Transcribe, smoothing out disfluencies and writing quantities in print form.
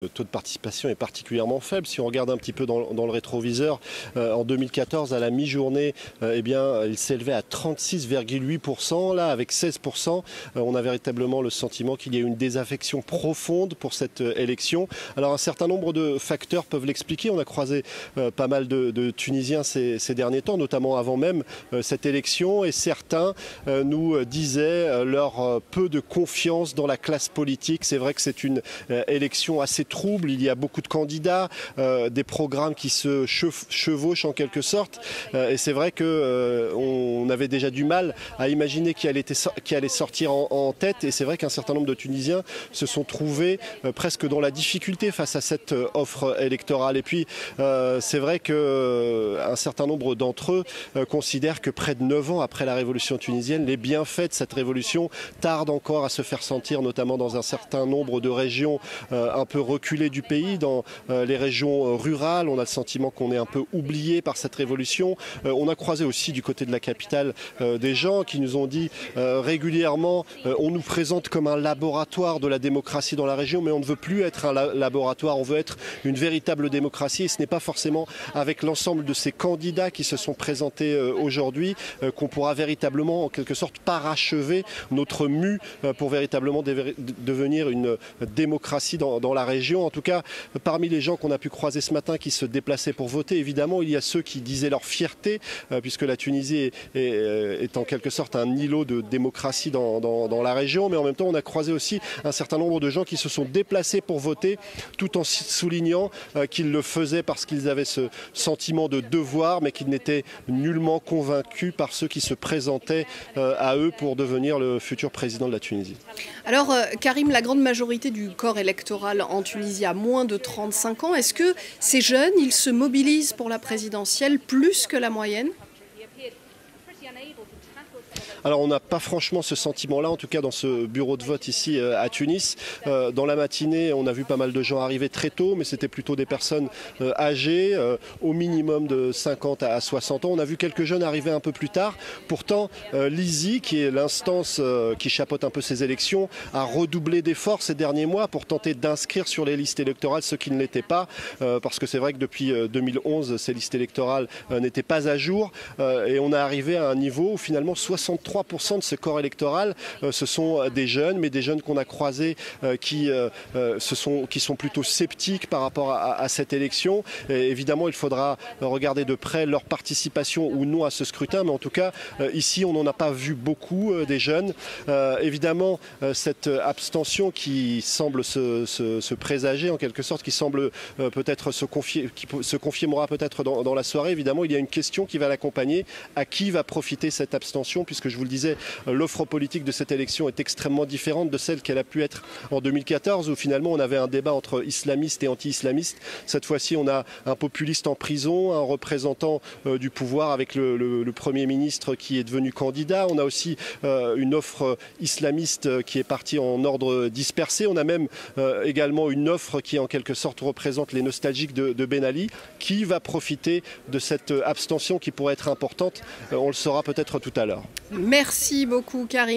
Le taux de participation est particulièrement faible. Si on regarde un petit peu dans le rétroviseur, en 2014, à la mi-journée, il s'élevait à 36,8%. Là, avec 16%, on a véritablement le sentiment qu'il y a une désaffection profonde pour cette élection. Alors, un certain nombre de facteurs peuvent l'expliquer. On a croisé pas mal de Tunisiens ces derniers temps, notamment avant même cette élection. Et certains nous disaient leur peu de confiance dans la classe politique. C'est vrai que c'est une élection assez trouble, il y a beaucoup de candidats, des programmes qui se chevauchent en quelque sorte, et c'est vrai qu'on avait déjà du mal à imaginer qui allait sortir en tête, et c'est vrai qu'un certain nombre de Tunisiens se sont trouvés presque dans la difficulté face à cette offre électorale. Et puis c'est vrai qu'un certain nombre d'entre eux considèrent que près de 9 ans après la révolution tunisienne, les bienfaits de cette révolution tardent encore à se faire sentir, notamment dans un certain nombre de régions un peu reculées du pays, dans les régions rurales. On a le sentiment qu'on est un peu oublié par cette révolution. On a croisé aussi du côté de la capitale des gens qui nous ont dit régulièrement on nous présente comme un laboratoire de la démocratie dans la région, mais on ne veut plus être un laboratoire, on veut être une véritable démocratie, et ce n'est pas forcément avec l'ensemble de ces candidats qui se sont présentés aujourd'hui qu'on pourra véritablement en quelque sorte parachever notre mue pour véritablement devenir une démocratie dans la région. En tout cas, parmi les gens qu'on a pu croiser ce matin qui se déplaçaient pour voter, évidemment, il y a ceux qui disaient leur fierté, puisque la Tunisie est en quelque sorte un îlot de démocratie dans la région. Mais en même temps, on a croisé aussi un certain nombre de gens qui se sont déplacés pour voter, tout en soulignant qu'ils le faisaient parce qu'ils avaient ce sentiment de devoir, mais qu'ils n'étaient nullement convaincus par ceux qui se présentaient à eux pour devenir le futur président de la Tunisie. Alors, Karim, la grande majorité du corps électoral en Tunisie a moins de 35 ans. Est-ce que ces jeunes, ils se mobilisent pour la présidentielle plus que la moyenne ? Alors on n'a pas franchement ce sentiment-là, en tout cas dans ce bureau de vote ici à Tunis. Dans la matinée, on a vu pas mal de gens arriver très tôt, mais c'était plutôt des personnes âgées, au minimum de 50 à 60 ans. On a vu quelques jeunes arriver un peu plus tard. Pourtant, l'ISI, qui est l'instance qui chapeaute un peu ces élections, a redoublé d'efforts ces derniers mois pour tenter d'inscrire sur les listes électorales ceux qui ne l'étaient pas, parce que c'est vrai que depuis 2011, ces listes électorales n'étaient pas à jour, et on est arrivé à un niveau où finalement 63% de ce corps électoral, ce sont des jeunes, mais des jeunes qu'on a croisés qui sont plutôt sceptiques par rapport à cette élection. Et évidemment, il faudra regarder de près leur participation ou non à ce scrutin, mais en tout cas, ici, on n'en a pas vu beaucoup des jeunes. Évidemment, cette abstention qui semble se présager en quelque sorte, qui semble peut-être qui se confirmera peut-être dans la soirée, évidemment, il y a une question qui va l'accompagner. À qui va profiter cette abstention, puisque je vous le disais, l'offre politique de cette élection est extrêmement différente de celle qu'elle a pu être en 2014, où finalement on avait un débat entre islamistes et anti-islamistes. Cette fois-ci, on a un populiste en prison, un représentant du pouvoir avec le Premier ministre qui est devenu candidat. On a aussi une offre islamiste qui est partie en ordre dispersé. On a même également une offre qui en quelque sorte représente les nostalgiques de Ben Ali. Qui va profiter de cette abstention qui pourrait être importante? On le saura peut-être tout à l'heure. Merci beaucoup, Karim.